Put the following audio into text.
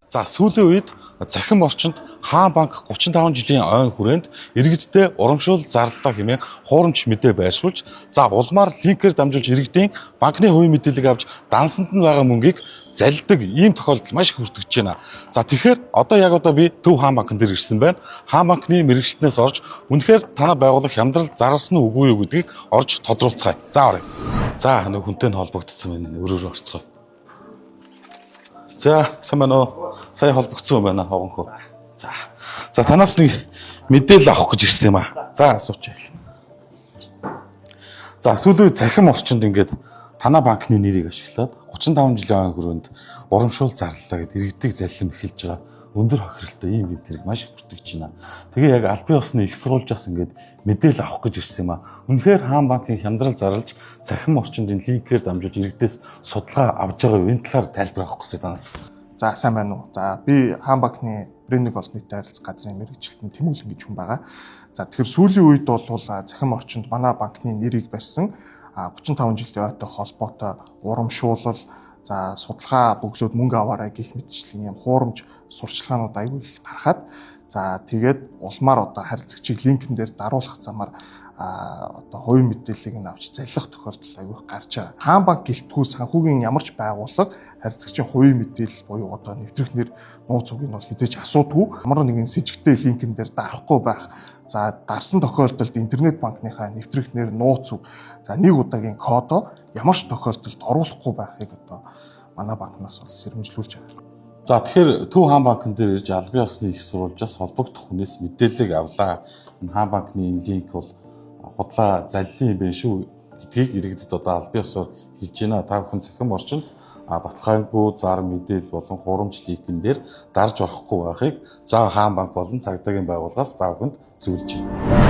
За сүүлийн үед захин орчинд Хаан банк 35 жилийн ойн хүрээнд иргэдтэй урамшуул зарлалаа хэмээн хуурамч мэдээ байршуулж, за улмаар линкээр дамжуулж иргэдийн банкны хувийн мэдээллийг авч дансанд нь байгаа мөнгийг залдаг ийм тохиолдол маш их хүртэж байна. За тэгэхээр одоо би Төв Хаан банкн дээр ирсэн байна. Хаан банкны мэрэгчлэнээс орж үнэхээр танай байгууллага хямдрал зарласан уу үгүй юу гэдгийг орж тодруулцгаая. За оръё. За нэг хүнтэй нь холбогдсон байна. Өрөөрөө орцгоё. За сайн байна уу? Сая холбогдсон байна хогонхоо. За танаас нэг мэдээлэл авах гэж ирсэн юм аа. За асууч. За сүүлийн захим орчинд ингээд танай банкны нэрийг ашиглаад 35 жилийн хүрээнд урамшуул зарлалаа гэдэг иргэдэг заллим эхэлж байгаа. Өндөр хохиролтой ийм гэмтрийг маш их бүртгэж байна. Тэгээ яг албан ёсны их сурвалжаас ингээд мэдээлэл авах гэж ирсэн юм аа. Үнэхээр Хаан банкын хямдрал зарлж захим орчинд линкээр дамжуулж иргэдээс судалгаа авж байгаа юу? Энэ талаар тайлбар авах гэсэн танаас. За сайн байна уу? За би Хаан банкны брендинг олон нийтийн харилцаа газрын мэрэгчлэлтэн Тэмүүлэн гэж хүн байгаа. За тэгэхээр сүүлийн үед бол захим орчинд манай банкны нэрийг барьсан 35 жилийн ойтой холбоотой урамшуулал, за судалгаа бөглөөд мөнгө аваарай гэх мэтчлийн юм хуурамч сурчлагаанууд аягүй их тархаад, за тэгээд улмаар харилцагчийг линкэн дээр даруулах замаар хувийн мэдээллийг нь авч заллах тохиолдол аягүй их гарч байгаа. Хаан банк гэлтгүү санхүүгийн ямар ч байгууллага харилцагчийн хувийн мэдээлэл буюу нэвтрэх нэр нууц үгийг нь бол хизээч асуудгүй. Ямар нэгэн с сэжигтэй линкэн дээр дарахгүй байх. За дарсан тохиолдолд интернет банкныхаа нэвтрэх нэр нууц үг, за нэг удаагийн кодоо ямар ч тохиолдолд оруулахгүй байхыг манай банкнаас бол сэрэмжлүүлж байгаа. За тэгэхээр Төв Хаан банкн дээр ирж албан ёсны их сурвалжаас холбогдох хүнээс мэдээллийг авлаа. Энэ Хаан банкны линк бол худлаа заллин юм байна шүү гэдгийг иргэдэд албан ёсоор хэлж байна. Та бүхэн захим орчинд баталгаагүй зар мэдээлэл болон хуурамч линкэн дээр дарж орохгүй байхыг Хаан банк болон цагдаагийн байгууллагаас та бүхэнд зөвлөж байна.